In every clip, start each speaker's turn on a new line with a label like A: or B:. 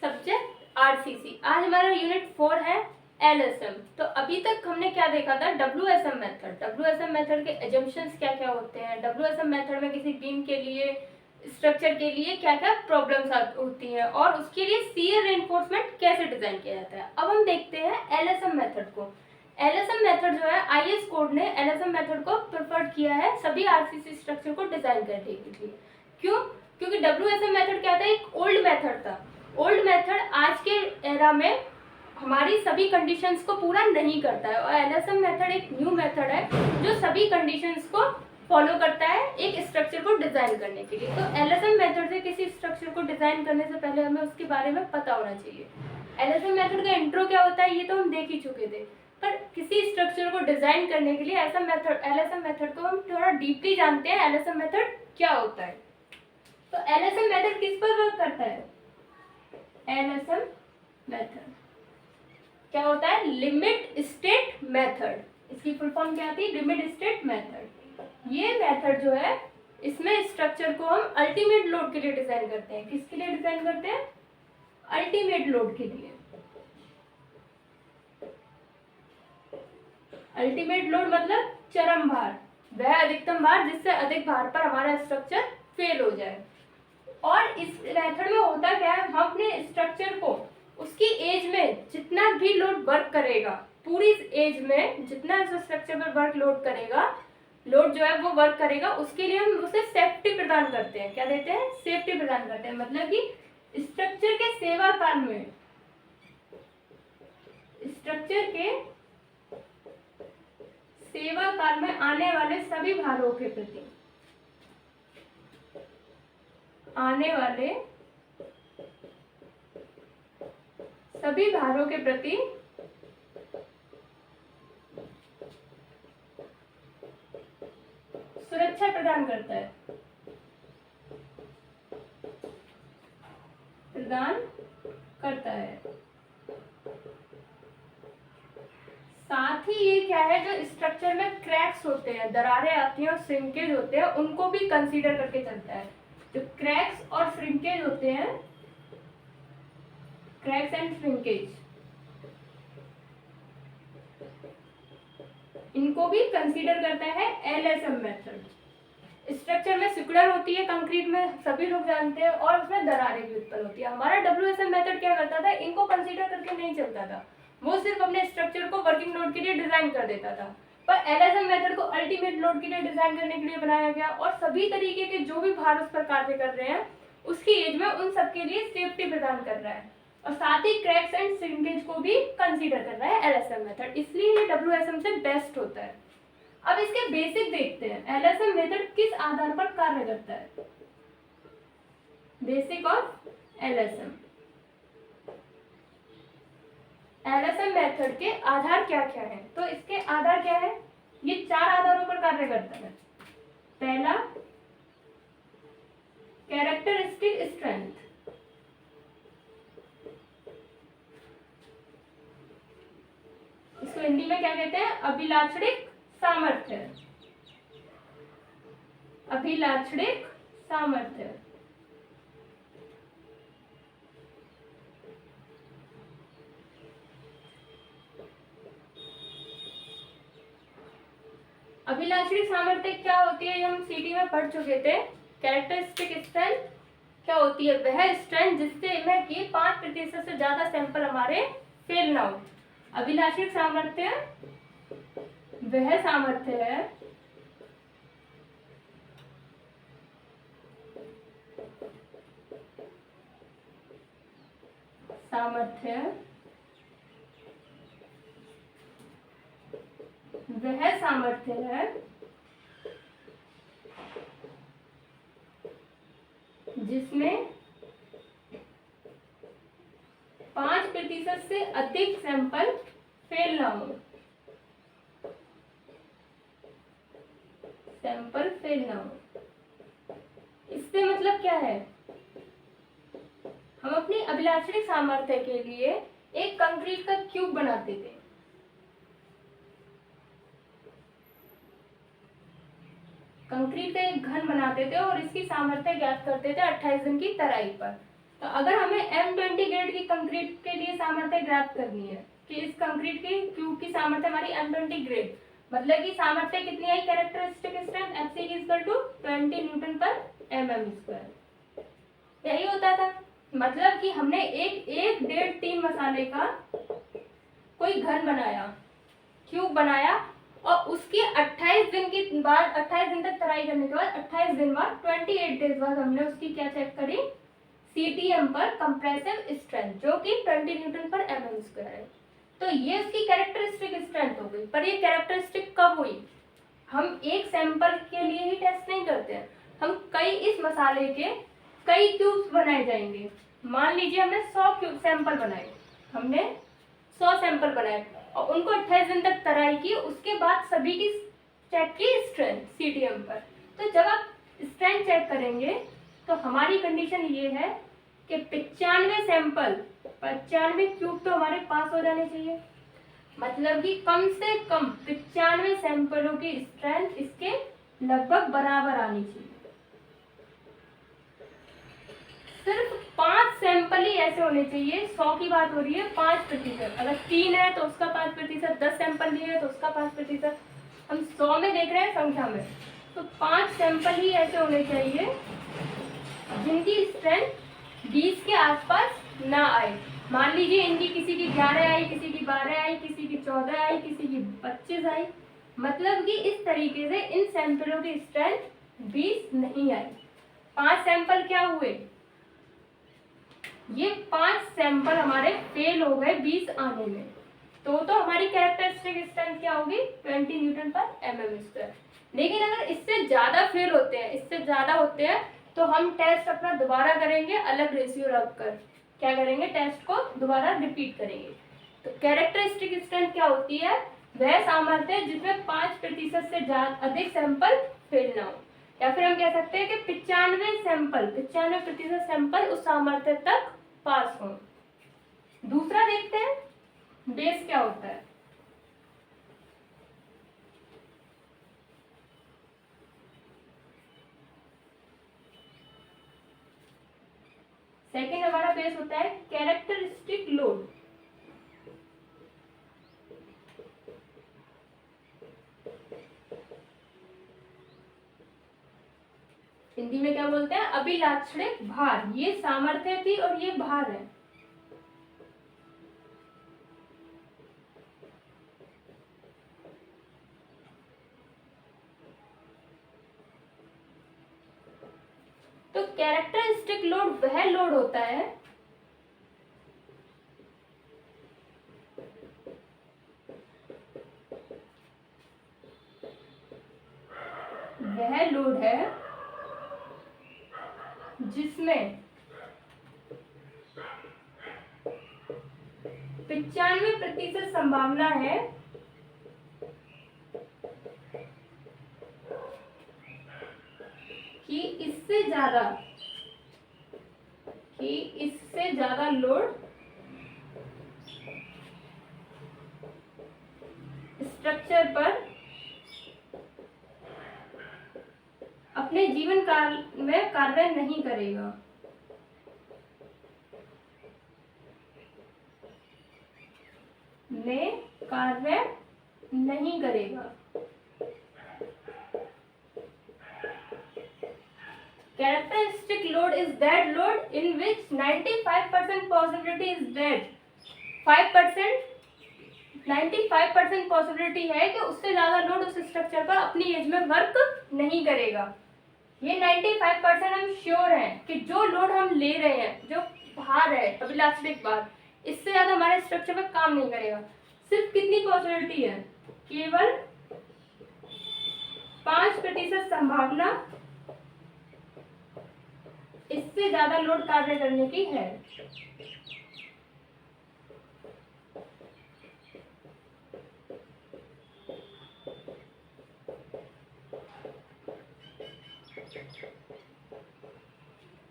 A: Subject RCC. आज हमारा unit 4 है एलएसएम। तो अभी तक हमने क्या देखा था, डब्ल्यूएसएम मेथड। डब्ल्यूएसएम मेथड के एजम्पशंस क्या क्या होते हैं, डब्ल्यूएसएम मेथड में किसी बीम के लिए, स्ट्रक्चर के लिए क्या क्या प्रॉब्लम्स होती हैं और उसके लिए शियर रेनफोर्समेंट कैसे डिजाइन किया जाता है। अब हम देखते हैं एलएसएम मेथड को। एलएसएम मेथड जो है, आईएस कोड ने एलएसएम मेथड को प्रेफर किया है सभी आरसीसी स्ट्रक्चर को डिजाइन करने के लिए। क्यों? क्योंकि डब्ल्यूएसएम मेथड क्या था, एक ओल्ड मेथड था। ओल्ड मेथड आज के एरा में हमारी सभी कंडीशंस को पूरा नहीं करता है और एलएसएम मेथड एक न्यू मेथड है जो सभी कंडीशंस को फॉलो करता है एक स्ट्रक्चर को डिजाइन करने के लिए। तो एलएसएम मेथड से किसी स्ट्रक्चर को डिजाइन करने से पहले हमें उसके बारे में पता होना चाहिए। एलएसएम मेथड का इंट्रो क्या होता है ये तो हम देख ही चुके थे, पर किसी स्ट्रक्चर को डिजाइन करने के लिए ऐसा मेथड, एलएसएम मेथड को हम थोड़ा डीपली जानते हैं। एलएसएम मेथड क्या होता है? तो एलएसएम मेथड किस पर वर्क करता है? एलएसएम मेथड क्या होता है? Limit state method. इसकी फुल फॉर्म क्या थी? Limit state method. ये मेथड जो है, इसमें स्ट्रक्चर को हम अल्टीमेट लोड के लिए डिजाइन करते हैं। किसके लिए डिजाइन करते हैं? अल्टीमेट लोड के लिए। अल्टीमेट लोड मतलब चरम भार, वह अधिकतम भार जिससे अधिक भार पर हमारा स्ट्रक्चर फेल हो जाए। और इस मेथड में होता क्या है, हम अपने स्ट्रक्चर को उसकी एज में जितना भी लोड वर्क करेगा, पूरी एज में जितना स्ट्रक्चर पर वर्क लोड करेगा, लोड जो है वो वर्क करेगा, उसके लिए हम उसे सेफ्टी प्रदान करते हैं। क्या देते हैं? सेफ्टी प्रदान करते हैं। मतलब कि स्ट्रक्चर के सेवा काल में, स्ट्रक्चर के सेवा काल में आने वाले सभी भारों के प्रति, आने वाले सभी भारों के प्रति सुरक्षा प्रदान करता है, प्रदान करता है। साथ ही ये क्या है, जो स्ट्रक्चर में क्रैक्स होते हैं, दरारें आती हैं और श्रिंकेज होते हैं, उनको भी कंसीडर करके चलता है। जो क्रैक्स और श्रिंकेज होते हैं, क्रैक्स एंड श्रिंकेज, इनको भी कंसीडर करता है एलएसएम मेथड। स्ट्रक्चर में सिकुड़न होती है कंक्रीट में, सभी लोग जानते हैं, और उसमें दरारें भी उत्पन्न होती है। हमारा डब्ल्यूएसएम मेथड क्या करता था, इनको कंसीडर करके नहीं चलता था, वो सिर्फ अपने स्ट्रक्चर को वर्किंग लोड के लिए डिजाइन कर देता था। पर एलएसएम मेथड को अल्टीमेट लोड के लिए डिजाइन करने के लिए बनाया गया और सभी तरीके के जो भी भार उस पर कार्य कर रहे हैं उसकी एज में उन सबके लिए सेफ्टी प्रदान कर रहा है और साथ ही क्रैक्स एंड श्रिंकेज को भी कंसीडर कर रहा है एलएसएम मेथड। इसलिए ये डब्ल्यूएसएम से बेस्ट होता है। अब इसके बेसिक देखते हैं, एलएसएम मेथड किस आधार पर कार्य करता है। Basic of LSM. LSM method के आधार क्या क्या है? तो इसके आधार क्या है? ये 4 आधारों पर कार्य करता है। पहला, कैरेक्टरिस्टिक स्ट्रेंथ। इसको हिंदी में क्या कहते हैं? अभिलाक्षणिक सामर्थ्य। अभिलाक्षणिक सामर्थ्य। अभिलाषिक सामर्थ्य क्या होती है, हम सीटी में पढ़ चुके थे। कैरेक्टरिस्टिक स्ट्रेंथ क्या होती है? वह स्ट्रेंथ जिससे में कि 5% से ज्यादा सैंपल हमारे फेल ना हो। अभिलाषिक सामर्थ्य वह सामर्थ्य है वह सामर्थ्य है जिसमें 5% से अधिक सैंपल फेल ना हो। सैंपल फेल ना हो, इससे मतलब क्या है? हम अपनी अभिलाषिक सामर्थ्य के लिए एक कंक्रीट का क्यूब बनाते थे। कंक्रीट का एक घन बनाते थे और इसकी सामर्थ्य ज्ञात करते थे 28 दिन की तराई पर। तो अगर हमें M20 ग्रेड की कंक्रीट के लिए सामर्थ्य ज्ञात करनी है कि इस कंक्रीट की क्यूब की सामर्थ्य हमारी M20 ग्रेड, मतलब कि सामर्थ्य कितनी आई, characteristic strength Fc equal to 20 newton पर mm²। यही होता था, मतलब कि हमने एक 1.5-3 मसाले का कोई घर बनाया, क्यूब बनाया, और उसकी 28 दिन के बाद, 28 दिन तक तराई करने के बाद 28 दिन बाद 28 डेज बाद हमने उसकी क्या चेक करी, CTM पर कंप्रेसिव स्ट्रेंथ, जो कि 20 न्यूटन पर mm² है। तो ये उसकी कैरेक्टरिस्टिक स्ट्रेंथ हो गई। पर ये कैरेक्टरिस्टिक कब हुई, हम एक सैंपल के लिए ही टेस्ट नहीं करते हैं, हम कई इस मसाले के कई क्यूब्स बनाए जाएंगे। मान लीजिए हमने 100 क्यूब सैंपल बनाए, हमने 100 सैंपल बनाए और उनको 28 दिन तक तराई की, उसके बाद सभी की चेक की स्ट्रेंथ CTM पर। तो जब आप स्ट्रेंथ चेक करेंगे तो हमारी कंडीशन ये है कि 95 सैंपल, 95 क्यूब तो हमारे पास हो जाने चाहिए, मतलब कि कम से कम 95 सैंपलों की स्ट्रेंथ इसके लगभग बराबर आनी चाहिए। सिर्फ 5 सैंपल ही ऐसे होने चाहिए, 100 की बात हो रही है, 5%। अगर 3 है तो उसका 5%, 10 सैंपल लिए है तो उसका 5%, हम 100 में देख रहे हैं संख्या में, तो 5 सैंपल ही ऐसे होने चाहिए जिनकी स्ट्रेंथ 20 के आसपास ना आए। मान लीजिए इनकी किसी की 11 आई, किसी की 12 आई, किसी की 14 आई, किसी की 25 आई, मतलब कि इस तरीके से इन सैंपलों की स्ट्रेंथ 20 नहीं आई। 5 सैंपल क्या हुए, ये 5 सैंपल हमारे फेल हो गए 20 आने में, तो हमारी कैरेक्टरिस्टिक स्ट्रेंथ क्या होगी, 20 न्यूटन पर mm²। लेकिन अगर इससे ज्यादा फेल होते हैं, इससे ज्यादा होते हैं, तो हम टेस्ट अपना दोबारा करेंगे, अलग रेशियो रखकर क्या करेंगे, टेस्ट को दोबारा रिपीट करेंगे। तो कैरेक्टरिस्टिक स्ट्रेंथ क्या होती है, वह सामर्थ्य जिसमें 5% से अधिक सैंपल फेल ना हो, या फिर हम कह सकते हैं कि 95% सैंपल उस सामर्थ्य तक पास हो। दूसरा देखते हैं बेस क्या होता है। सेकेंड हमारा बेस होता है कैरेक्टरिस्टिक लोड। हिंदी में क्या बोलते हैं, अभिलाक्षणिक भार। ये सामर्थ्य थी और ये भार है। तो कैरेक्टरिस्टिक लोड वह लोड होता है जिसमें 95% संभावना है कि इससे ज्यादा लोड स्ट्रक्चर पर अपने जीवन काल में कार्य नहीं करेगा। Characteristic load is that load in which 95% possibility is that 5% 95% possibility है कि उससे ज्यादा लोड उस स्ट्रक्चर पर अपनी एज में वर्क नहीं करेगा। ये 95% हम श्योर हैं कि जो लोड हम ले रहे हैं, जो भार है, अभिलाक्षणिक भार, इससे ज्यादा हमारे स्ट्रक्चर पर काम नहीं करेगा। सिर्फ कितनी पॉसिबिलिटी है, केवल 5% संभावना इससे ज्यादा लोड कार्य करने की है।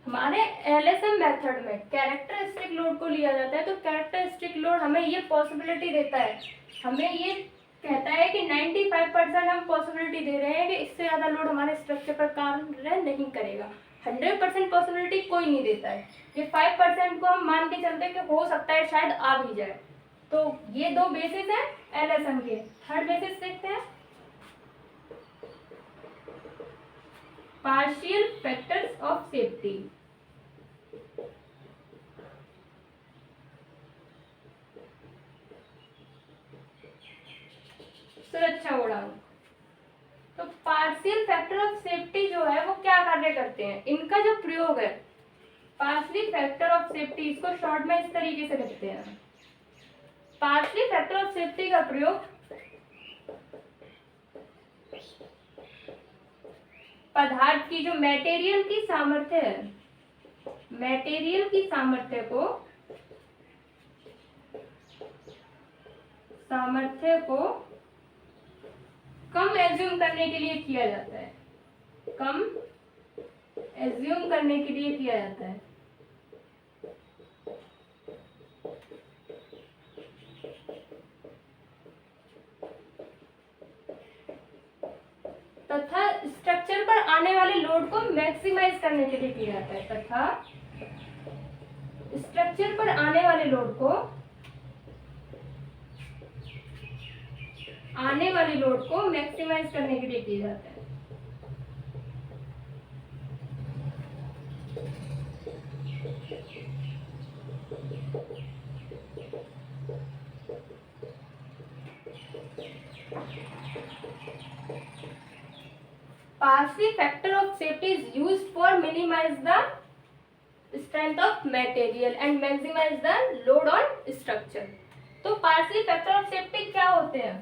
A: हमारे एलएसएम मेथड में कैरेक्टरिस्टिक लोड को लिया जाता है, तो कैरेक्टरिस्टिक लोड हमें ये पॉसिबिलिटी देता है, हमें ये कहता है कि 95% हम पॉसिबिलिटी दे रहे हैं कि इससे ज़्यादा लोड हमारे स्ट्रक्चर पर कार्य नहीं करेगा। 100% पॉसिबिलिटी कोई नहीं देता है। ये 5% को हम मान के चलते हैं कि हो सकता है शायद आ भी जाए। तो ये दो बेसिस हैं एलएसएम के। थर्ड बेसिस देखते हैं, पार्शियल फैक्टर्स ऑफ सेफ्टी। सुरक्षा गुणांक। तो पार्शियल फैक्टर ऑफ सेफ्टी जो है वो क्या कार्य करते हैं, इनका जो प्रयोग है पार्शियल फैक्टर ऑफ सेफ्टी, इसको शॉर्ट में इस तरीके से लिखते हैं। पार्शियल फैक्टर ऑफ सेफ्टी का प्रयोग पदार्थ की जो मटेरियल की सामर्थ्य है, मटेरियल की सामर्थ्य को कम एज्यूम करने के लिए किया जाता है, कम एज्यूम करने के लिए किया जाता है। तथा स्ट्रक्चर पर आने वाले लोड को मैक्सिमाइज करने के लिए किया जाता है, तथा स्ट्रक्चर पर आने वाले लोड को मैक्सिमाइज करने के लिए किया जाता है। Partial factor of safety is used for minimize the strength of material and maximize the load on structure। तो partial factor of safety क्या होते हैं?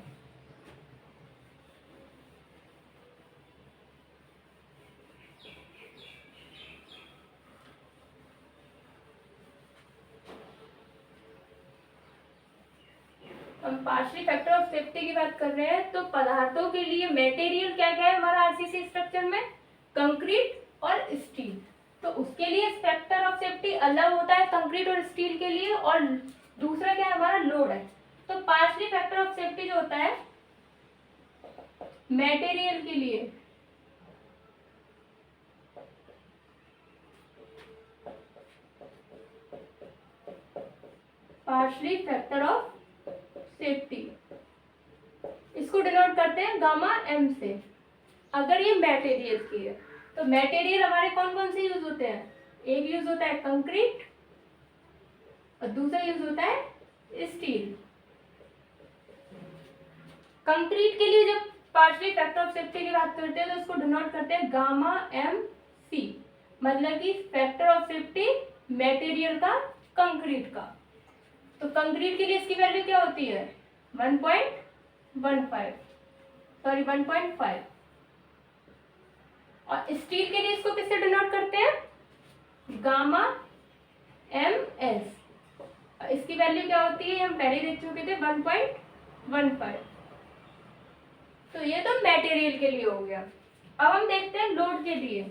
A: हम पार्शियल फैक्टर ऑफ सेफ्टी की बात कर रहे हैं। तो पदार्थों के लिए मटेरियल क्या क्या है हमारा आरसीसी स्ट्रक्चर में, कंक्रीट और स्टील। तो उसके लिए फैक्टर ऑफ सेफ्टी अलग होता है कंक्रीट और स्टील के लिए, और दूसरा क्या है हमारा लोड है। तो पार्शियल फैक्टर ऑफ सेफ्टी जो होता है मटेरियल के लिए, पार्शियल फैक्टर ऑफ सेफ्टी, इसको डिनोट करते हैं गामा एम से। अगर ये मटेरियल की है तो मटेरियल हमारे कौन कौन से यूज होते हैं, एक यूज होता है कंक्रीट और दूसरा यूज होता है स्टील। कंक्रीट के लिए जब पार्शियल फैक्टर ऑफ सेफ्टी की बात करते हैं तो इसको डिनोट करते हैं गामा एम सी, मतलब कि फैक्टर ऑफ सेफ्टी मटेरियल का कंक्रीट का। तो कंक्रीट के लिए इसकी वैल्यू क्या होती है 1.5 और स्टील के लिए इसको किससे डिनोट करते हैं गामा एम एस। इसकी वैल्यू क्या होती है हम पहले देख चुके थे 1.15। तो ये तो मटेरियल के लिए हो गया। अब हम देखते हैं लोड के लिए।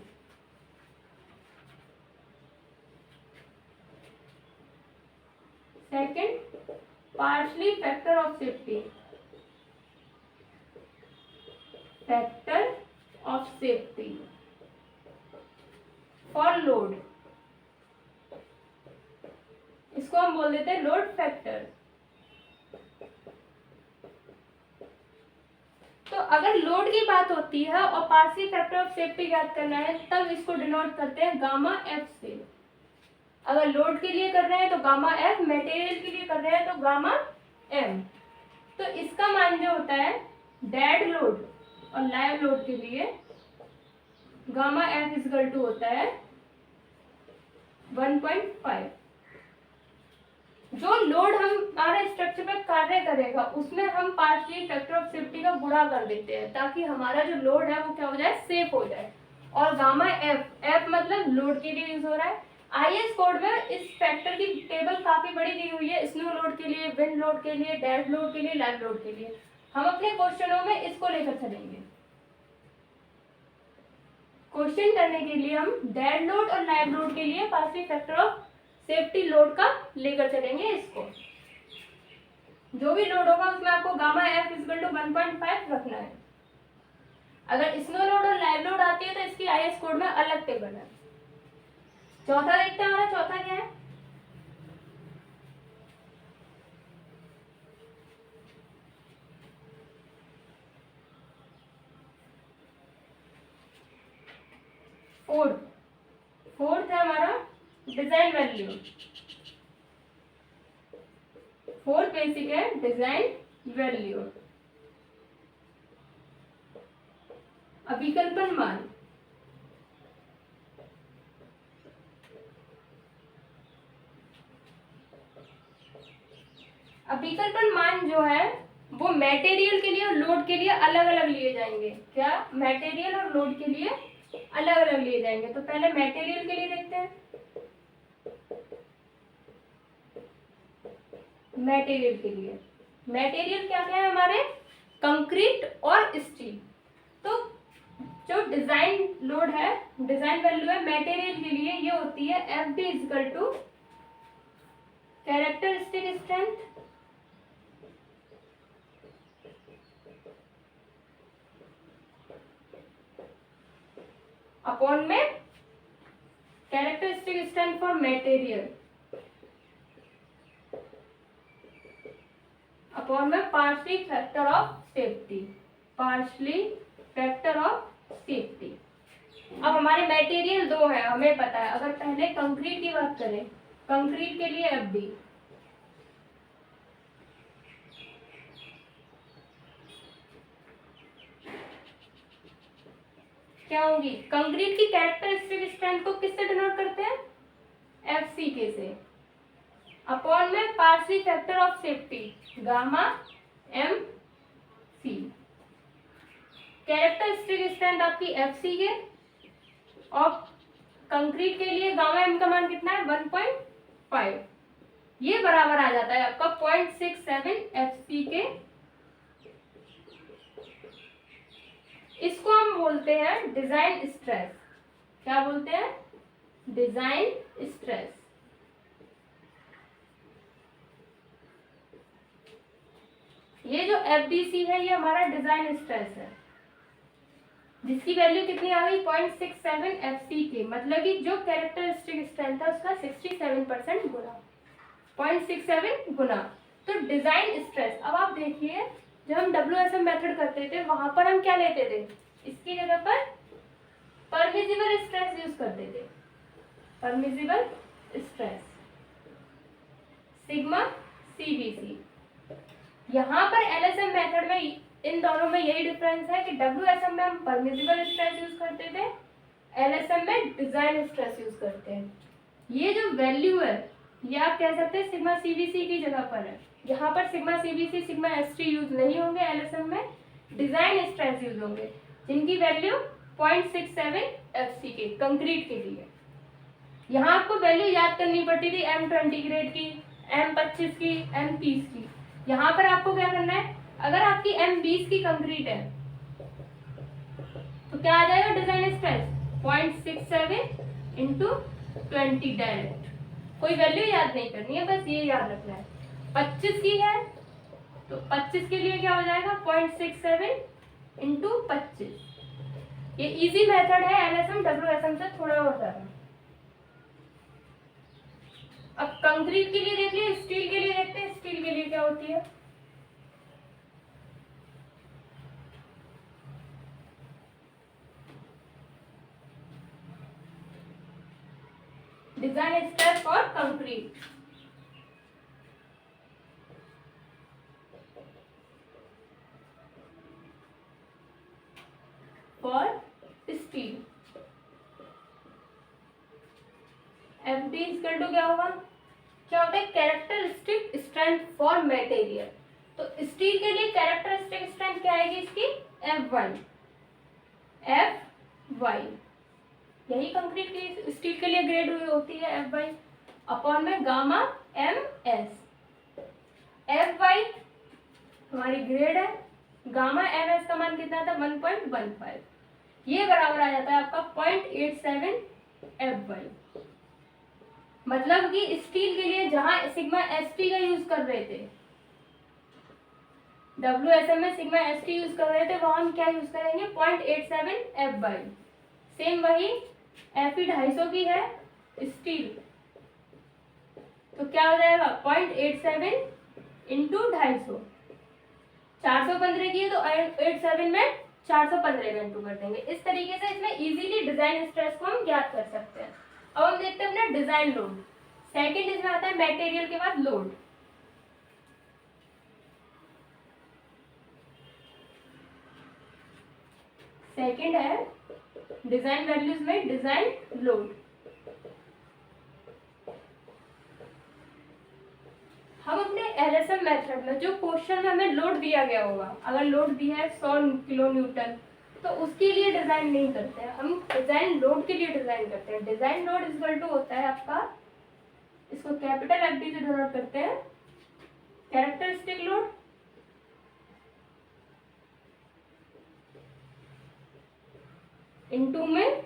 A: Second, partial factor of safety, factor of safety for load, इसको हम बोल देते हैं लोड फैक्टर। तो अगर लोड की बात होती है और पार्शियल फैक्टर ऑफ सेफ्टी याद करना है तब इसको डिनोट करते हैं गामा एफ से। अगर लोड के लिए कर रहे हैं तो गामा एफ, मटेरियल के लिए कर रहे हैं तो गामा एम। तो इसका मान जो होता है डेड लोड और लाइव लोड के लिए गामा एफ इक्वल टू होता है 1.5। जो लोड हम हमारे स्ट्रक्चर पे कार्य करेगा उसमें हम पार्शियल फैक्टर ऑफ सेफ्टी का गुणा कर देते हैं ताकि हमारा जो लोड है वो क्या हो जाए, सेफ हो जाए। और गामा एफ, एफ मतलब लोड के लिए यूज हो रहा है। आईएस कोड में इस फैक्टर की टेबल काफी बड़ी दी हुई है, स्नो लोड के लिए, विंड लोड के लिए, डेड लोड के लिए, लाइव लोड के लिए। हम अपने क्वेश्चनों में इसको लेकर चलेंगे। क्वेश्चन करने के लिए हम डेड लोड और लाइव लोड के लिए partial factor of safety load का लेकर चलेंगे। इसको जो भी लोड होगा उसमें आपको गामा एफ इक्वल टू 1.5 रखना है। अगर स्नो लोड और लाइव लोड आती है तो इसकी आईएस कोड में अलग टेबल है। चौथा देखते हैं, हमारा चौथा क्या है? फोर्थ है हमारा डिजाइन वैल्यू। फोर्थ बेसिक है डिजाइन वैल्यू, अभिकल्पन मान। अभिकल्पन मान जो है वो मटेरियल के लिए और लोड के लिए अलग अलग लिए जाएंगे। क्या? मटेरियल और लोड के लिए अलग अलग लिए जाएंगे। तो पहले मटेरियल के लिए देखते हैं। मटेरियल के लिए, मटेरियल क्या क्या है हमारे? कंक्रीट और स्टील। तो जो डिजाइन लोड है, डिजाइन वैल्यू है मटेरियल के लिए, ये होती है F D is equal to characteristic strength upon में characteristic strength for material upon में partially factor of safety, partially factor of safety. अब हमारे मटेरियल दो है, हमें पता है। अगर पहले कंक्रीट की बात करें, कंक्रीट के लिए एफ डी, क्या होगी? कंक्रीट की कैरेक्टरिस्टिक स्ट्रेंथ को किससे डिनोट करते हैं? एफ सी के से, अपॉन में partially factor of safety gamma M C. Characteristic strength आपकी एफ सी के, और कंक्रीट के लिए गामा एम का मान कितना है? 1.5। ये बराबर आ जाता है आपका 0.67 एफ सी के। इसको हम बोलते हैं डिजाइन स्ट्रेस। क्या बोलते हैं? Design stress. ये जो एफडीसी है ये हमारा डिजाइन स्ट्रेस है, जिसकी वैल्यू कितनी आ गई? 0.67 एफसी के। मतलब कि जो कैरेक्टरिस्टिक स्ट्रेंथ है उसका 67% गुना, 0.67 गुना। तो डिजाइन स्ट्रेस, अब आप देखिए जब हम WSM मेथड करते थे वहां पर हम क्या लेते थे? इसकी जगह पर परमिसिबल स्ट्रेस यूज करते थे, परमिसिबल स्ट्रेस सिग्मा CBC। यहाँ पर LSM मेथड में इन दोनों में यही डिफरेंस है कि WSM में हम परमिसिबल स्ट्रेस यूज करते थे, LSM में डिजाइन स्ट्रेस यूज करते हैं। ये जो वैल्यू है ये आप कह सकते हैं सिग्मा CBC की जगह पर है। यहाँ पर sigma CBC sigma ST use नहीं होंगे, LSM में डिजाइन स्ट्रेस यूज होंगे, जिनकी वैल्यू 0.67 FC के कंक्रीट के लिए। यहाँ आपको वैल्यू याद करनी पड़ती थी M20 ग्रेड की, M25 की, M30 की। यहाँ पर आपको क्या करना है? अगर आपकी M20 की कंक्रीट है तो क्या आ जाएगा डिजाइन स्ट्रेस? 0.67 into 20 direct. कोई वैल्यू याद नहीं करनी है, बस ये याद रखना है। 25 की है तो 25 के लिए क्या हो जाएगा? 0.67 इंटू 25। ये इजी मेथड है LSM WSM से थोड़ा और ज्यादा। अब कंक्रीट के लिए देख लिया, स्टील के लिए देखते हैं। स्टील के लिए क्या होती है? Design stress for concrete. For steel F D equal to क्या होगा? क्या होता है? Characteristic strength for material. तो स्टील के लिए कैरेक्टरिस्टिक स्ट्रेंथ क्या आएगी इसकी? F1 Fy। यही कंक्रीट की स्टील के लिए ग्रेड हुई होती है Fy अपॉन में गामा MS। Fy हमारी ग्रेड है, गामा MS का मान कितना था? 1.15। ये बराबर आ जाता है आपका 0.87 Fy। मतलब कि स्टील के लिए जहां सिग्मा ST का यूज कर रहे थे, WSM में सिग्मा ST यूज कर रहे थे, वहां हम क्या यूज करेंगे? 0.87 Fy। सेम वही FE 250 की है स्टील, तो क्या हो जाएगा 0.87 इंटू 250, 415 की है तो 87 में 415 का इंटू कर देंगे। इस तरीके से इसमें इजीली डिजाइन स्ट्रेस को हम ज्ञात कर सकते हैं। अब हम देखते हैं अपना डिजाइन लोड। सेकंड इसमें आता है मटेरियल के बाद लोड। सेकंड है डिजाइन वैल्यूज में डिजाइन लोड। हम अपने एलएसएम मेथड में जो क्वेश्चन में हमें लोड दिया गया होगा, अगर लोड दिया है 100 किलो न्यूटन, तो उसके लिए डिजाइन नहीं करते हैं, हम डिजाइन लोड के लिए डिजाइन करते हैं। डिजाइन लोड इक्वल टू होता है आपका, इसको कैपिटल एफडी से डिनोट करते हैं, कैरेक्टरिस्टिक लोड इनटू में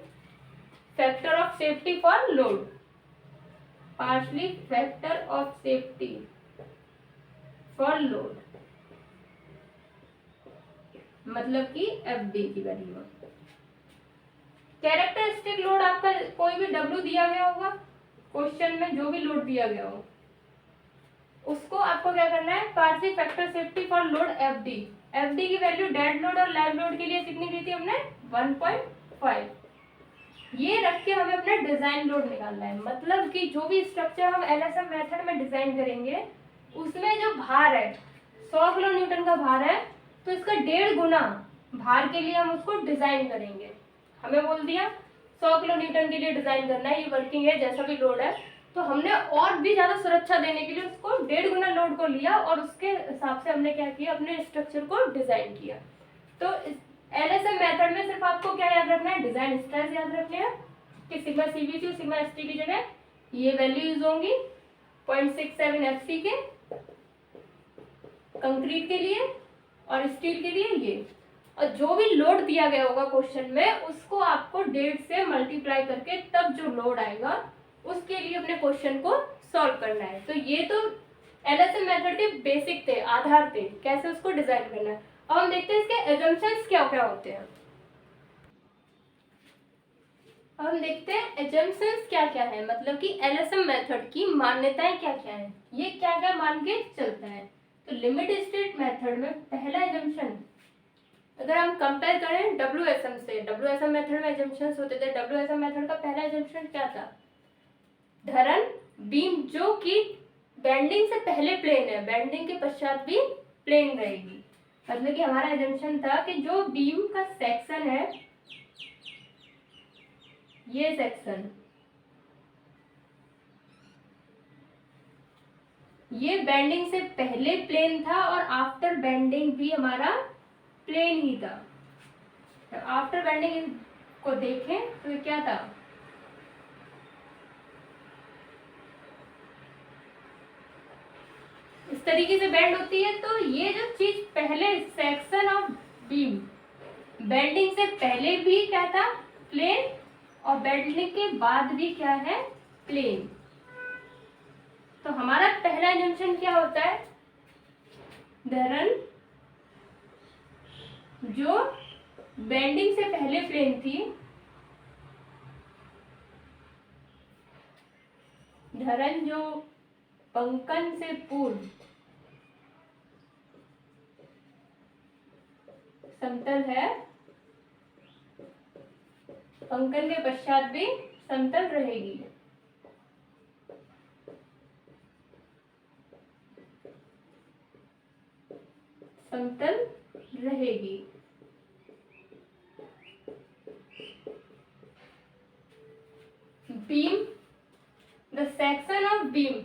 A: factor of safety for load, partially factor of safety for load, मतलब कि एफडी की वैल्यू। कैरेक्टरिस्टिक लोड आपका कोई भी डब्ल्यू दिया गया होगा क्वेश्चन में, जो भी लोड दिया गया हो उसको आपको क्या करना है, partial factor safety for load FD. FD की वैल्यू डेड लोड और लाइव लोड के लिए कितनी ली थी हमने, 1.5। ये रख के हमें अपना डिजाइन लोड निकालना है। मतलब कि जो भी स्ट्रक्चर हम एलएसएम मेथड में डिजाइन करेंगे उसमें जो भार है 100 किलो न्यूटन का भार है, तो इसका 1.5 गुना भार के लिए हम उसको डिजाइन करेंगे। हमें बोल दिया 100 किलो न्यूटन के लिए डिजाइन करना है, ये वर्किंग है जैसा भी लोड है, तो हमने और भी ज्यादा सुरक्षा देने के लिए उसको 1.5 गुना लोड को लिया और उसके हिसाब से हमने क्या किया, अपने स्ट्रक्चर को डिजाइन किया। तो एलएसएम मेथड में सिर्फ आपको क्या याद रखना है, डिजाइन स्ट्रेस याद रखने हैं कि सिग्मा सीवीसी और सिग्मा एसटी की जगह ये वैल्यू यूज होंगी 0.67 एफसी के कंक्रीट के लिए और स्टील के लिए ये, और जो भी लोड दिया गया होगा क्वेश्चन में उसको आपको 1.5 से मल्टीप्लाई करके तब जो लोड आएगा उसके लिए अपने क्वेश्चन को सॉल्व करना है। तो ये तो एलएसएम मेथड के बेसिक थे, आधार थे, कैसे उसको डिजाइन करना है। अब हम देखते हैं इसके एजम्पशंस क्या क्या होते हैं। अब हम देखते हैं एजम्पशंस क्या क्या है, मतलब कि एलएसएम मेथड की मान्यताएं क्या क्या है, ये क्या क्या मान के चलता है। तो लिमिट स्टेट मेथड में पहला एजम्पशन, अगर हम कंपेयर करें डब्ल्यूएसएम से, डब्ल्यूएसएम मेथड में एजम्पशंस होते थे, डब्ल्यूएसएम मेथड का पहला एजम्पशन क्या था, धरन बीम जो कि बेंडिंग से पहले प्लेन है, बेंडिंग के पश्चात भी प्लेन रहेगी। मतलब कि हमारा एजम्पशन था कि जो बीम का सेक्शन है, ये सेक्शन, ये बेंडिंग से पहले प्लेन था और आफ्टर बेंडिंग भी हमारा प्लेन ही था। तो आफ्टर बेंडिंग को देखें तो ये क्या था, इस तरीके से बेंड होती है। तो ये जो चीज पहले सेक्शन ऑफ बीम बेंडिंग से पहले भी क्या था, प्लेन, और बेंडिंग के बाद भी क्या है, प्लेन। तो हमारा पहला एजम्पशन क्या होता है, धरन जो बेंडिंग से पहले प्लेन थी, धरन जो पंकन से पूर्व समतल है, पंकन के पश्चात भी समतल रहेगी। समतल रहेगी। Beam, the section of beam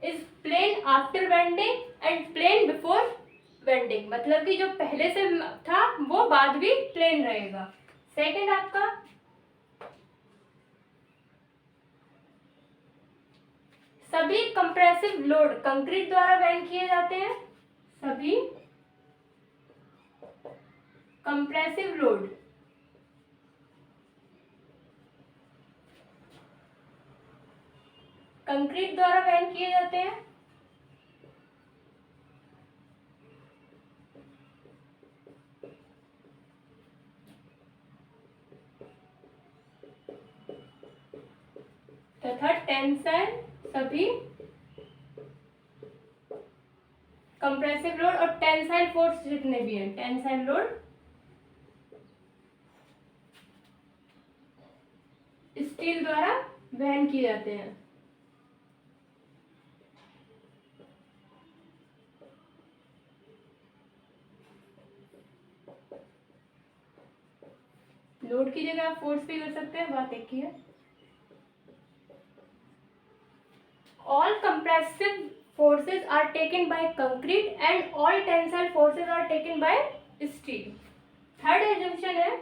A: is plane after bending and plane before bending, मतलब कि जो पहले से था वो बाद भी प्लेन रहेगा। सेकंड आपका सभी कंप्रेसिव लोड कंक्रीट द्वारा वहन किए जाते हैं, सभी कंप्रेसिव लोड कंक्रीट द्वारा वहन किए जाते हैं। तथा टेंसाइल सभी कंप्रेसिव लोड और टेंसाइल फोर्स जितने भी हैं, टेंसाइल लोड स्टील द्वारा वहन किए जाते हैं। लोड की जगह आप फोर्स भी कर सकते हैं, बात एक ही है। All compressive forces are taken by concrete and all tensile forces are taken by steel। Third assumption है,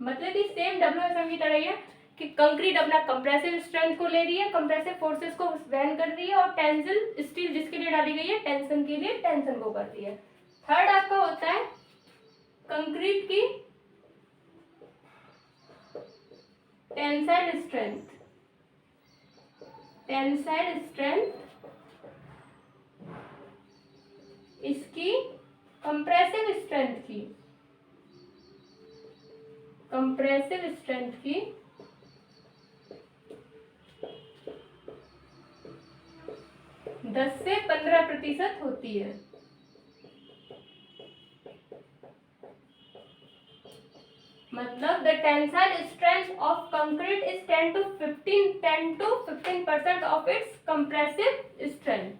A: मतलब कि सेम WSM की तरह ही है कि कंक्रीट अपना कंप्रेसिव स्ट्रेंथ को ले रही है, कंप्रेसिव फोर्सेस को वहन कर रही है, और टेंसिल स्टील जिसके लिए डाली गई है टेंशन के लिए टेंशन को कर रही है। थर्ड आपका होता है कंक्रीट की टेंसाइल स्ट्रेंथ, टेंसाइल स्ट्रेंथ इसकी कंप्रेसिव स्ट्रेंथ की, कंप्रेसिव स्ट्रेंथ की 10 से 15% होती है। मतलब the tensile strength of concrete is 10 to 15% of its compressive strength.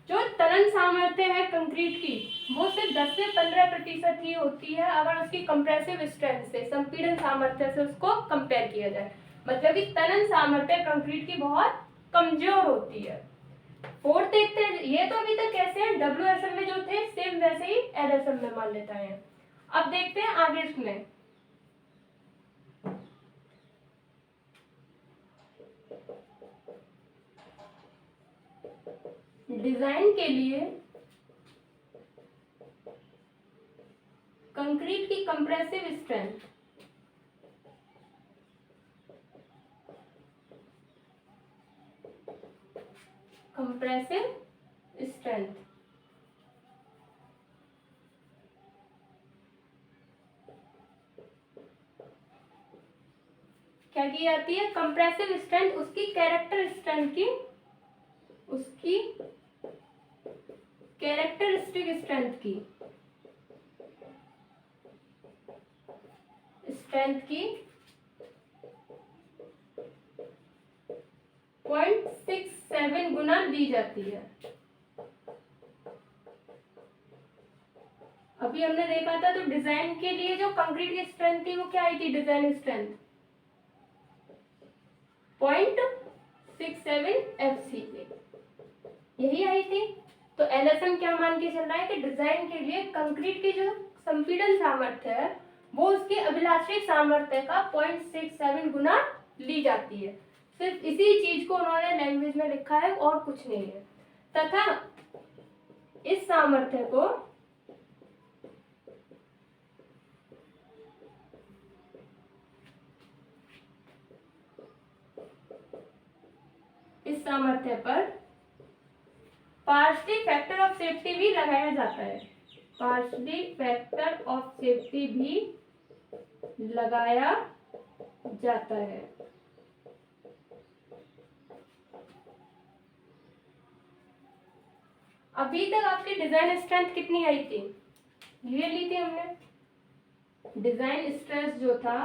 A: जो तनन सामर्थ्य है कंक्रीट की वो सिर्फ 10 से 15% ही होती है अगर उसकी कंप्रेसिव स्ट्रेंथ से, संपीड़न सामर्थ्य से उसको कंपेयर किया जाए। मतलब कि तनन सामर्थ्य कंक्रीट की बहुत कमजोर होती है। फोर्थ देखते हैं, ये तो अभी तक कैसे हैं, WSM में जो थे सेम वैसे ही LSM में मान लेता है। अब देखते हैं आगे इसमें डिजाइन के लिए कंक्रीट की कंप्रेसिव स्ट्रेंथ, कंप्रेसिव स्ट्रेंथ क्या की जाती है, कंप्रेसिव स्ट्रेंथ उसकी कैरेक्टर स्ट्रेंथ की, उसकी कैरेक्टरिस्टिक स्ट्रेंथ की, स्ट्रेंथ की 0.67 गुना दी जाती है। अभी हमने देखा था तो डिजाइन के लिए जो कंक्रीट की स्ट्रेंथ थी वो क्या आई थी, डिजाइन स्ट्रेंथ 0.67 FCK यही आई थी। तो LSM क्या मान के चल रहा है कि डिजाइन के लिए कंक्रीट की जो संपीड़न सामर्थ्य है वो उसके अभिलाषी सामर्थ्य का 0.67 गुना ली जाती है। सिर्फ इसी चीज को उन्होंने लैंग्वेज में लिखा है और कुछ नहीं है। तथा इस सामर्थ्य को इस सामर्थ्य पर पार्शियली फैक्टर ऑफ सेफ्टी भी लगाया जाता है, पार्शियली फैक्टर ऑफ सेफ्टी भी लगाया जाता है। अभी तक आपकी डिजाइन स्ट्रेंथ कितनी आई थी, ये ली थी हमने। डिजाइन स्ट्रेस जो था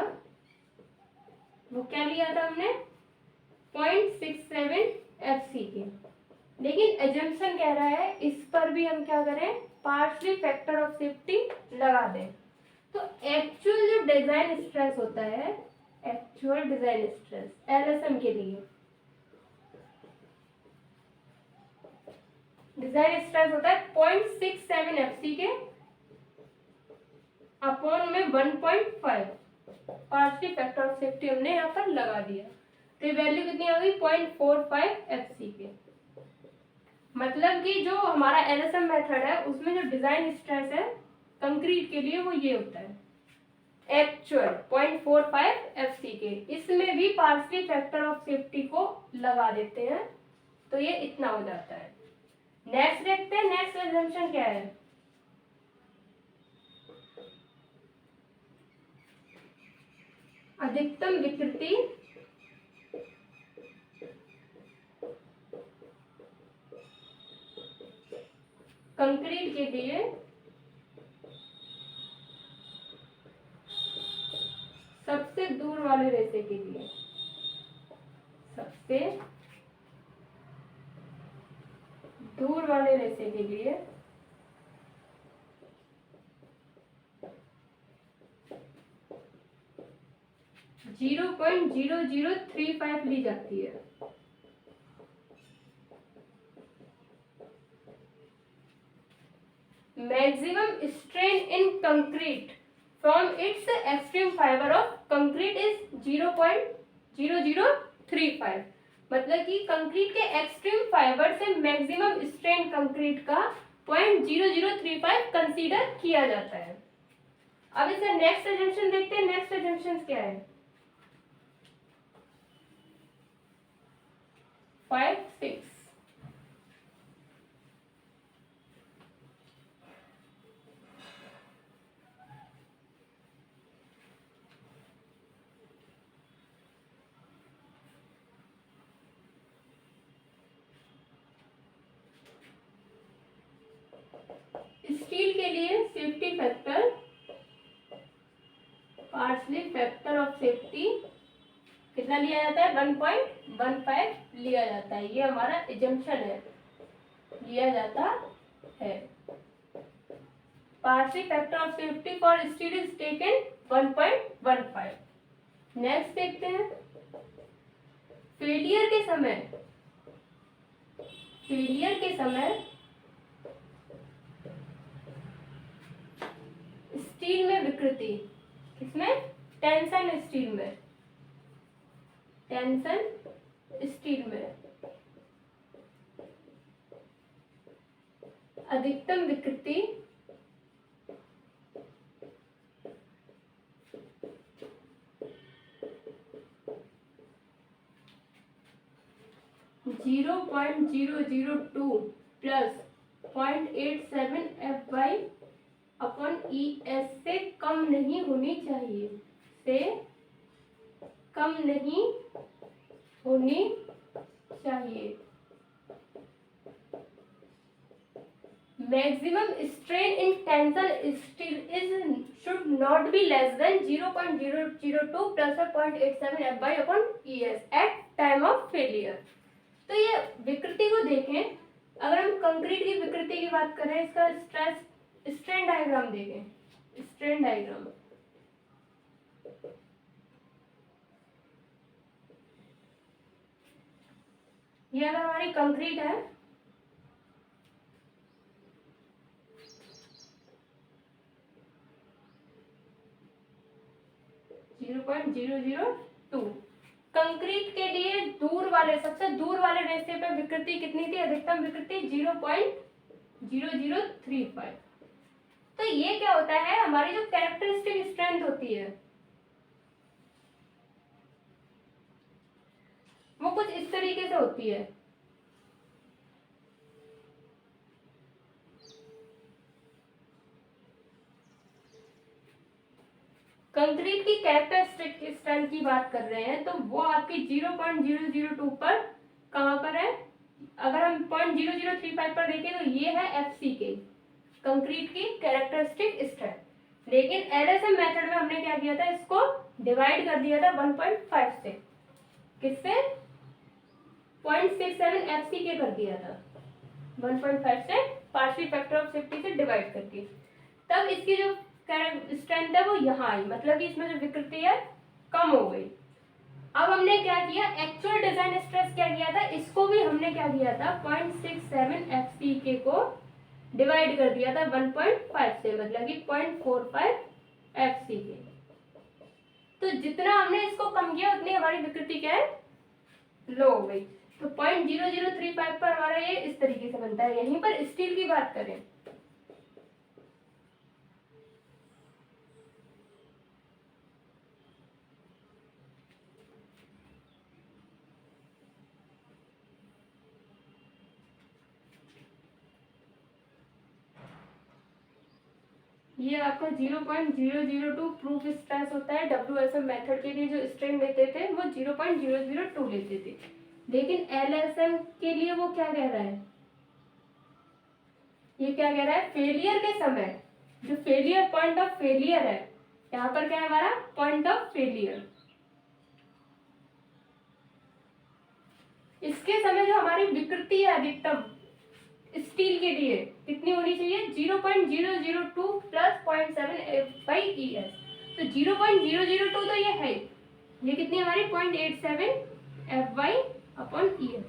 A: वो क्या लिया था हमने, 0.67 FCK। लेकिन एजम्पशन कह रहा है इस पर भी हम क्या करें, पार्शियली फैक्टर ऑफ सेफ्टी लगा दें। तो एक्चुअल जो डिजाइन स्ट्रेस होता है, एक्चुअल डिजाइन स्ट्रेस LSM के लिए डिजाइन स्ट्रेस होता है 0.67 FCK अपॉन में 1.5 पार्शियली फैक्टर ऑफ सेफ्टी हमने यहाँ पर लगा दिया। तो ये वैल्यू कितनी आ गई, 0.45 FCK। मतलब कि जो हमारा LSM मेथड है उसमें जो डिजाइन स्ट्रेस है कंक्रीट के लिए वो ये होता है एक्चुअल 0.45 FCK। इसमें भी पार्शियली फैक्टर ऑफ सेफ्टी को लगा देते हैं तो ये इतना हो जाता है। नेक्स्ट देखते हैं, नेक्स्ट एजम्पशन क्या है, अधिकतम विकृति कंक्रीट के लिए सबसे दूर वाले रेसे के लिए, सबसे दूर वाले रेसे के लिए 0.0035 ली जाती है। Maximum strain in concrete from its extreme fibre of concrete is 0.0035। मतलब कि कंक्रीट के एक्सट्रीम फाइबर से मैक्सिमम स्ट्रेन कंक्रीट का 0.0035 कंसीडर किया जाता है। अब इसका नेक्स्ट अजम्पशन देखते हैं। नेक्स्ट अजम्पशन क्या है? 5, 6। स्टील के लिए safety factor, partially factor of safety कितना लिया जाता है? 1.15 लिया जाता है। ये हमारा एजम्पशन है, लिया जाता है। Partially factor of safety for steel is taken 1.15। Next देखते हैं। फेलियर के समय स्टील में विकृति, किसमें? टेंशन स्टील में, टेंशन स्टील में अधिकतम विकृति 0.002 प्लस 0.87 F/ES से कम नहीं होनी चाहिए, से कम नहीं होनी चाहिए। Maximum strain in tension steel is should not be less than 0.002 plus 0.87 F/ES at time of failure. तो ये विकृति को देखें। अगर हम कंक्रीट की विकृति की बात करें, इसका स्ट्रेन डायग्राम देखें। स्ट्रेन डायग्राम ये अगर हमारी कंक्रीट है, .002 कंक्रीट के लिए दूर वाले, सबसे दूर वाले रेसे पे विकृति कितनी थी? अधिकतम विकृति 0.0035। तो ये क्या होता है? हमारी जो कैरेक्टरिस्टिक स्ट्रेंथ होती है वो कुछ इस तरीके से होती है। कंक्रीट की कैरेक्टरिस्टिक स्ट्रेंथ की बात कर रहे हैं तो वो आपकी 0.002 पर कहां पर है? अगर हम 0.0035 पर देखें तो ये है FCK, कंक्रीट की कैरेक्टरिस्टिक स्ट्रेंथ। लेकिन LSM मेथड में हमने क्या किया था? इसको डिवाइड कर दिया था 1.5 से। किससे? 0.67 FCK कर दिया था 1.5 से, पार्शियल फैक्टर ऑफ सेफ्टी से डिवाइड करके। तब इसकी जो स्ट्रेंथ है वो यहाँ आई, मतलब कि इसमें जो विकृति है कम हो गई। अब हमने क्या किया? एक्चुअल डिजाइन स्ट्रेस क्या किया था? इसको भी हमने क्या किया था? 0.67 FCK को डिवाइड कर दिया था 1.5 से, मतलब कि 0.45 FCK। तो जितना हमने इसको कम किया उतनी हमारी विकृति क्या है? लो हो गई। तो 0.0035 पर हमारा ये इस तरीके से बनता है। यहीं पर स्टील की बात करें, ये आपका 0.002 प्रूफ स्ट्रेस होता है। WSM मेथड के लिए जो स्ट्रेन लेते थे वो 0.002 लेते थे, लेकिन LSM के लिए वो क्या कह रहा है? ये क्या कह रहा है, फेलियर के समय जो फेलियर पॉइंट ऑफ फेलियर है, यहाँ पर क्या है हमारा पॉइंट ऑफ फेलियर, इसके समय जो हमारी विकृति है अधिकतम स्टील के लिए कितनी होनी चाहिए, 0.002 प्लस 0.7 तो 0.002 तो ये है, ये कितनी हमारी 0.87 FY/ES,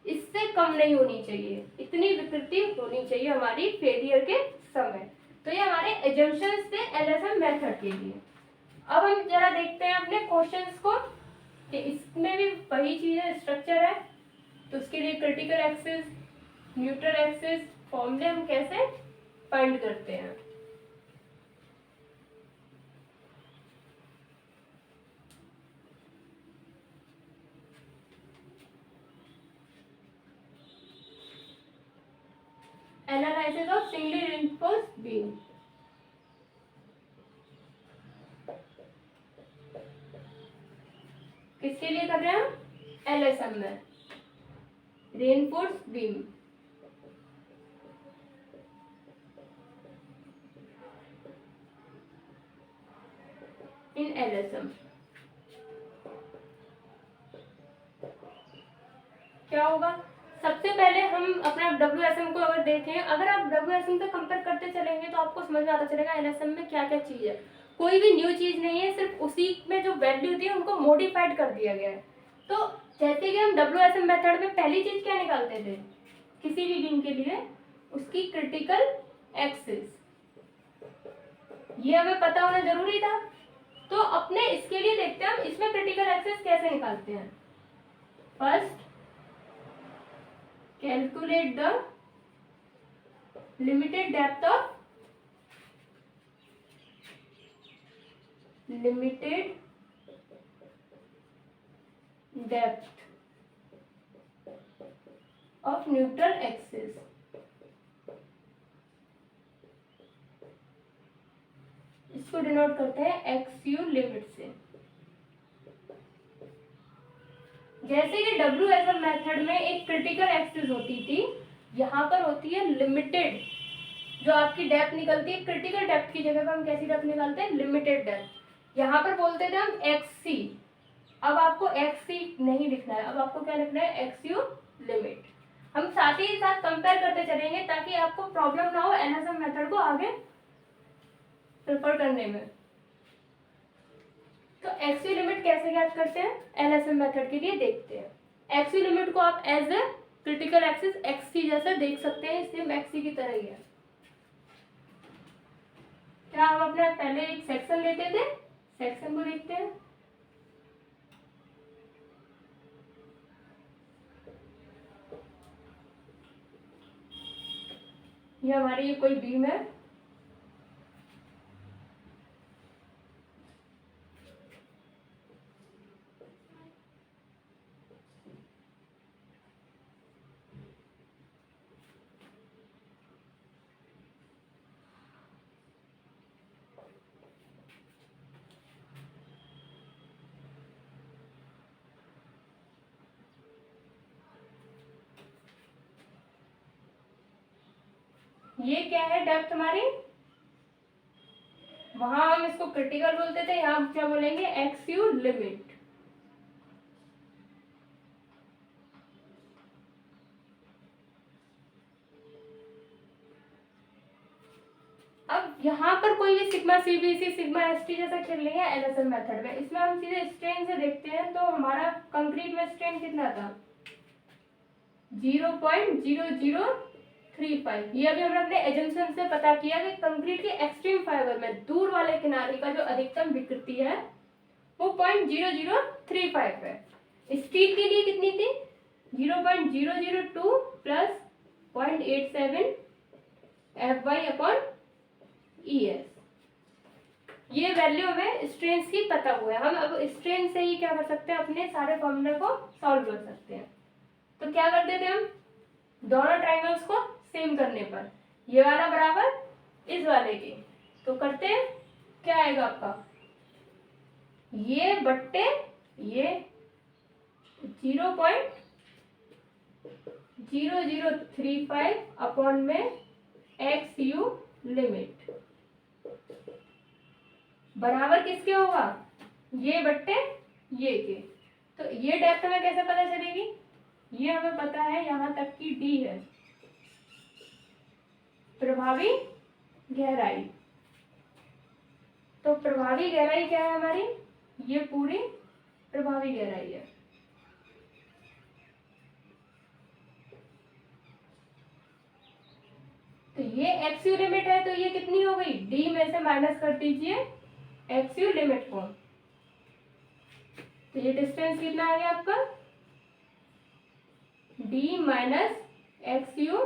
A: इससे कम नहीं होनी चाहिए, इतनी विकृति होनी चाहिए हमारी फेलियर के समय। तो ये हमारे एजम्पशंस थे एलएसएम मेथड के लिए। अब हम जरा देखते हैं अपने क्वेश्चंस को कि इसमें भी वही चीज है, स्ट्रक्चर है, तो उसके लिए क्रिटिकल एक्सिस, न्यूट्रल एक्सिस फॉर्मूले हम कैसे फाइंड करते हैं। Analysis of singly reinforced beam, किसके लिए कर रहे हैं हम, एलएसएम में, रिइंफोर्स्ड बीम। इन एलएसएम क्या होगा, सबसे पहले हम अपना डब्ल्यूएसएम को अगर देखें, अगर आप डब्ल्यूएसएम से कंपेयर करते चलेंगे तो आपको समझ में आता चलेगा एलएसएम में क्या क्या चीज है। कोई भी न्यू चीज नहीं है, सिर्फ उसी में जो वैल्यू थी उनको मॉडिफाइड कर दिया गया है। तो जैसे कि हम डब्ल्यूएसएम मेथड में पहली चीज क्या निकालते थे किसी भी बीम के लिए, उसकी क्रिटिकल एक्सिस, ये हमें पता होना जरूरी था। तो अपने इसके लिए देखते हैं हम इसमें क्रिटिकल एक्सिस कैसे निकालते हैं। First calculate the limited depth of neutral axis, इसको डिनोट करते हैं XU लिमिट से। जैसे कि डब्ल्यूएसएम मेथड में एक क्रिटिकल एक्सिस होती थी, यहाँ पर होती है लिमिटेड, जो आपकी डेप्थ निकलती है क्रिटिकल डेप्थ की जगह पर हम कैसी डेप्थ निकालते हैं, लिमिटेड डेप्थ। यहाँ पर बोलते थे हम XC, अब आपको XC नहीं लिखना है, अब आपको क्या लिखना है, XU लिमिट। हम साथ ही साथ कंपेयर करते चलेंगे ताकि आपको प्रॉब्लम ना हो एलएसएम मेथड को आगे प्रेफर करने में। तो XU लिमिट कैसे ज्ञात करते हैं एलएसएम मेथड के लिए देखते हैं। XU लिमिट को आप as a critical axis XC जैसा देख सकते हैं, सेम XC की तरह ही है। क्या हम अपना पहले एक सेक्शन लेते थे, सेक्शन को देखते हैं। ये हमारी ये कोई बीम है, ये क्या है डेप्थ हमारी, वहां हम इसको क्रिटिकल बोलते थे, यहाँ क्या बोलेंगे, XU लिमिट। अब यहाँ पर कोई भी सिग्मा CBC सिग्मा ST जैसा खेल नहीं है एलएसएम मेथड में, इसमें हम सीधे स्ट्रेन से देखते हैं। तो हमारा कंक्रीट में स्ट्रेन कितना था, 0.0035। ये अभी हमने अपने एजम्पशन से पता किया कि कंक्रीट के एक्सट्रीम फाइबर में दूर वाले किनारे का जो अधिकतम विकृति है वो 0.0035 है। स्टील के लिए कितनी थी, 0.002 प्लस 0.87 FY/ES। ये वैल्यू हमें स्ट्रेन की पता हुआ है, हम अब स्ट्रेन से ही क्या कर सकते हैं, अपने सारे फॉर्मूले को सॉल्व कर सकते हैं। तो क्या करते थे हम, दोनों ट्राइंगल्स को सेम करने पर, ये वाला बराबर इस वाले के, तो करते हैं क्या आएगा आपका, ये बट्टे ये 0.0035 अपॉन में एक्स यू लिमिट बराबर किसके होगा, ये बट्टे ये के। तो ये डेप्थ हमें कैसे पता चलेगी, ये हमें पता है यहां तक की डी है प्रभावी गहराई। तो प्रभावी गहराई क्या है हमारी, ये पूरी प्रभावी गहराई है। तो ये एक्स यू लिमिट है, तो ये कितनी हो गई, डी में से माइनस कर दीजिए एक्स यू लिमिट को। तो ये डिस्टेंस कितना आ गया आपका, D minus X U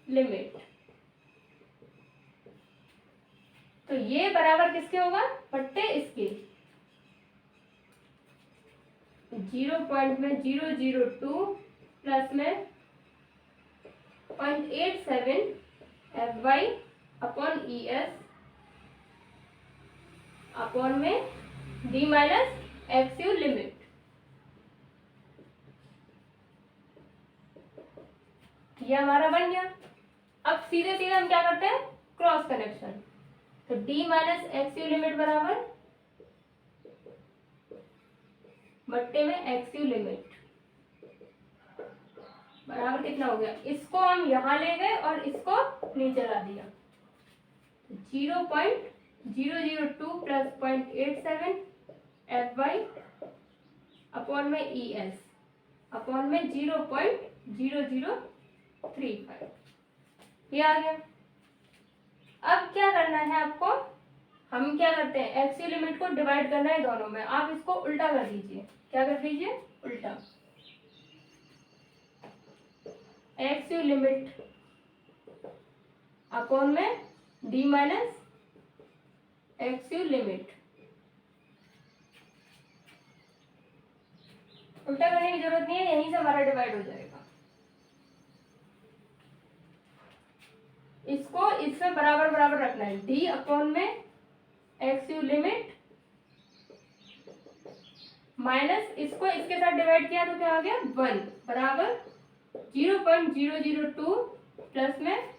A: limit. तो ये बराबर किसके होगा, बट्टे इसके 0.002 प्लस में 0.87 F Y upon E S upon में D minus X U limit. ये हमारा बन गया। अब सीधे सीधे हम क्या करते हैं, क्रॉस कनेक्शन। तो D minus X U limit बराबर बट्टे में एक्स यू लिमिट बराबर कितना हो गया, इसको हम यहां ले गए और इसको नीचे ला दिया। 0.002 प्लस 0.87 एफ वाई अपॉन में ई एस अपॉन में 0.0035 ये आ गया। अब क्या करना है आपको, हम क्या करते हैं, एक्स यू लिमिट को डिवाइड करना है दोनों में। आप इसको उल्टा कर दीजिए, क्या कर दीजिए, उल्टा। एक्स यू लिमिट अपॉन में D minus X U limit, उल्टा करने की जरूरत नहीं है, यहीं से हमारा डिवाइड हो जाएगा। इसको इसमें बराबर बराबर रखना है, डी अपॉन में एक्स यू लिमिट माइनस इसको इसके साथ डिवाइड किया तो क्या आ गया 1 बराबर 0.002 प्लस में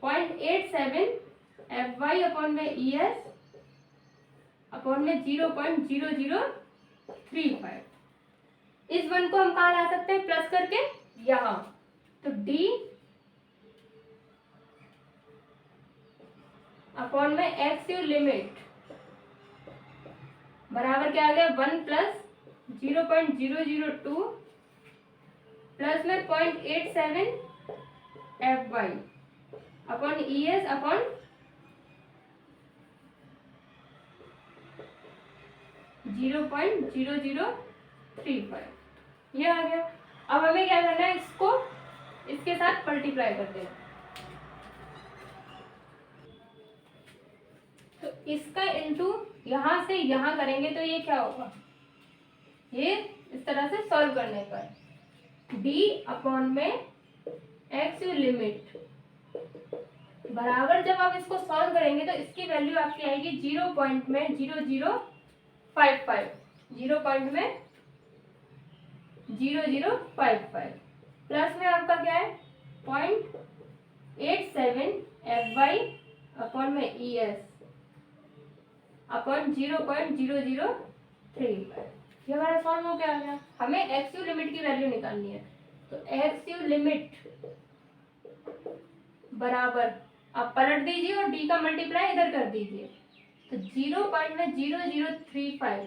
A: 0.87 एफ वाई अपॉन में ई एस अपॉन में 0.0035। इस 1 को हम कहाँ ला सकते हैं, प्लस करके यहां। तो डी अपॉन में एक्स यू लिमिट बराबर क्या आ गया 1 प्लस 0.002 प्लस में 0.87 F Y upon E S upon 0.0035 ये आ गया। अब हमें क्या करना है, इसको इसके साथ मल्टीप्लाई कर देना। तो इसका इंटू यहां से यहां करेंगे तो ये क्या होगा, ये इस तरह से सॉल्व करने पर d अपॉन में एक्स यू लिमिट बराबर, जब आप इसको सॉल्व करेंगे तो इसकी वैल्यू आपकी आएगी 0.0055 0.0055 प्लस में आपका क्या है 0.87 एफ वाई अपॉन में ई एस अपॉन 0.0035। ये हमारा सॉल्व हो गया है। हमें एक्स यू लिमिट की वैल्यू निकालनी है। तो एक्स यू लिमिट बराबर आप पलट दीजिए और डी का मल्टीप्लाई इधर कर दीजिए। तो 0.0035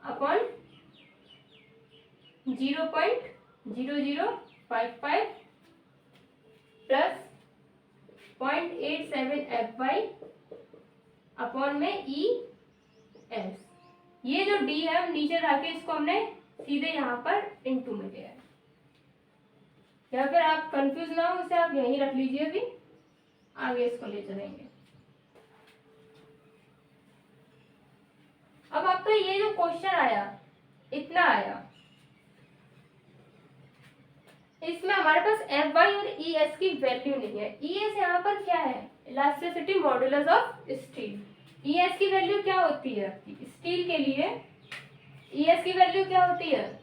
A: upon 0.0055 plus 0.87 F Y upon में ई एस। ये जो डी है हम नीचे लाके इसको हमने सीधे यहाँ पर इनटू में लिया है, या फिर आप कंफ्यूज ना हो इसे आप यहीं रख लीजिए, अभी आगे इसको ले चलेंगे। अब आपका ये जो क्वेश्चन आया इतना आया, इसमें हमारे पास एफ वाई और ई एस की वैल्यू नहीं है। ई एस यहाँ पर क्या है, elasticity modulus of steel. E S की वैल्यू क्या होती है आपकी, स्टील के लिए ई एस की वैल्यू क्या होती है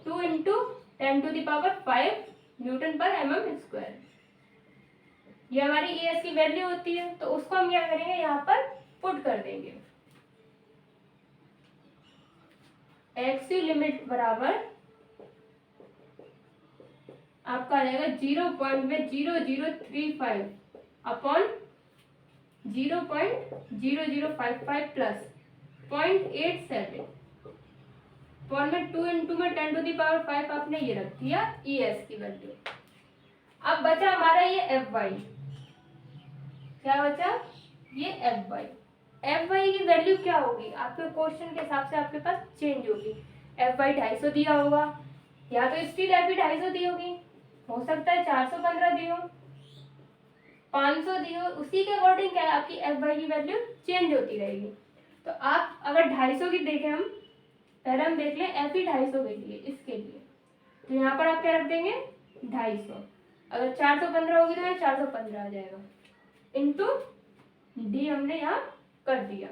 A: 2 × 10⁵ न्यूटन पर mm²। ये हमारी ES की वैल्यू होती है, तो उसको हम क्या करेंगे, यहाँ पर पुट कर देंगे। एक्स लिमिट बराबर आपका आ जाएगा 0.0035 अपॉन 0.0055 प्लस 0.87 अपॉन में 2 इंटू में 10⁵ आपने ये रख दिया ES की वैल्यू। अब बचा हमारा ये FY, क्या बचा, ये FY की वैल्यू क्या होगी, आपके क्वेश्चन के हिसाब से आपके पास चेंज होगी। FY 250 दिया होगा, या तो स्टील FY 250 दी होगी, हो सकता है 415 दी हो, 500 दी हो, उसी के अकॉर्डिंग क्या है आपकी FY की वैल्यू चेंज होती रहेगी। तो आप अगर 250 की देखें, हम पहले हम देख लें FY 250 के लिए, इसके लिए तो यहाँ पर आप क्या रख देंगे 250, अगर 415 होगी तो यहाँ 415 आ जाएगा, इंटू डी हमने यहाँ कर दिया।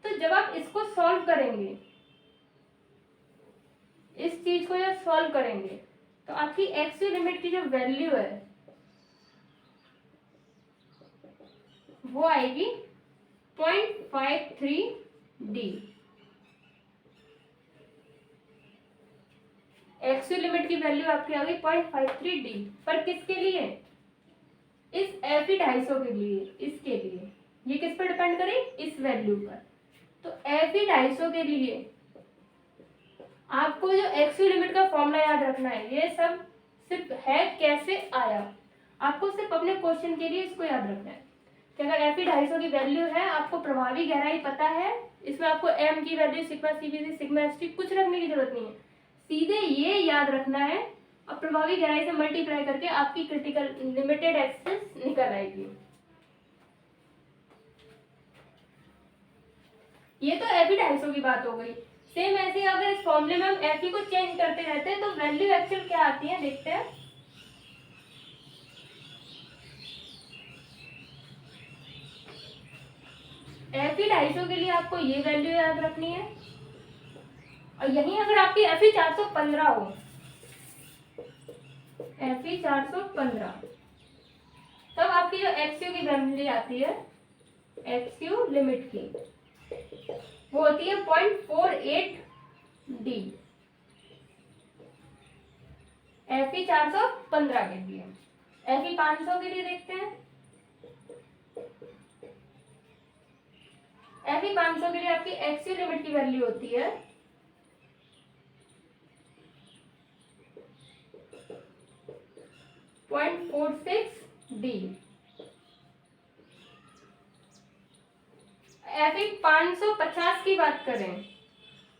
A: तो जब आप इसको सॉल्व करेंगे, इस चीज को जब सॉल्व करेंगे, तो आपकी एक्स लिमिट की जो वैल्यू है वो आएगी 0.53D। एक्स लिमिट की वैल्यू आपकी आ गई 0.53D, पर किसके लिए, इस FY 250 के लिए, इसके लिए। ये किस पर डिपेंड करे, इस वैल्यू पर। तो FY 250 के लिए आपको जो एक्स लिमिट का फॉर्मूला याद रखना है, ये सब सिर्फ है कैसे आया, आपको सिर्फ अपने क्वेश्चन के लिए इसको याद रखना है कि अगर FY 250 की वैल्यू है, आपको प्रभावी गहराई पता है, इसमें आपको M की value sigma CBC sigma ST कुछ रखने की जरूरत नहीं है, सीधे ये याद रखना है और प्रभावी गहराई से मल्टीप्लाई करके आपकी क्रिटिकल लिमिटेड एक्सेस निकल आएगी। ये तो FY 250 की बात हो गई। सेम ऐसे अगर इस फॉर्मूले में हम FY को चेंज करते रहते हैं तो वैल्यू एक्चुअल क्या आती है, देखते हैं। FY 250 के लिए आपको ये वैल्यू याद रखनी है, और यहीं अगर आपकी FY 415 हो, FY 415, तब आपकी जो XU की वैल्यू आती है, XU लिमिट की, वो होती है 0.48D। FY 415 के लिए, FY 500 के लिए देखते हैं। FY 500 के लिए आपकी XU लिमिट की वैल्यू होती है 0.46D। FY 550 की बात करें,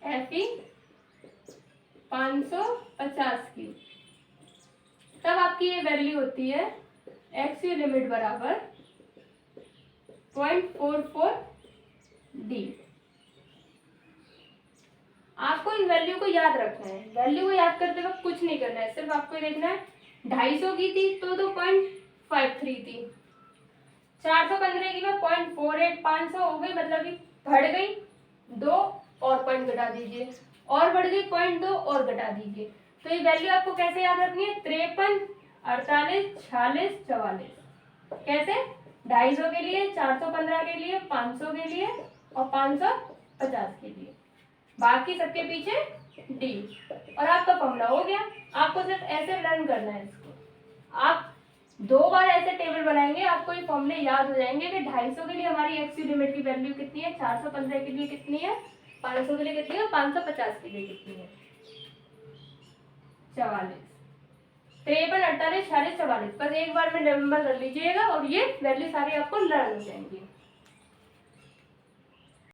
A: FY 550 की, तब आपकी ये वैल्यू होती है XU लिमिट बराबर 0.44D। आपको इन वैल्यू को याद रखना है, वैल्यू को याद करते वक्त कुछ नहीं करना है, सिर्फ आपको देखना है 250 की थी तो 0.53 थी, 415 की में 0.48, 500 हो गई, मतलब कि बढ़ गई 2 और पॉइंट घटा दीजिए, और बढ़ गई 0.2 और घटा दीजिए। तो ये वैल्यू आपको कैसे याद रखनी है, 53, 48, 46, 44। कैसे, 250 के लिए, 415 के लिए, 500 के लिए और 550 के लिए, बाकी सबके पीछे डी, और आपका फॉर्मूला हो गया। आपको सिर्फ ऐसे लर्न करना है इसको, आप 2 बार ऐसे टेबल बनाएंगे, आपको ये फॉर्मूले याद हो जाएंगे कि 250 के लिए हमारी XU लिमिट की वैल्यू कितनी है, 415 के लिए कितनी है, 500 के लिए कितनी है, 550 के लिए कितनी है, 44, 53, 48, 46, 44। बस एक बार में नंबर कर लीजिएगा और ये वैल्यू सारी आपको लर्न हो जाएंगी।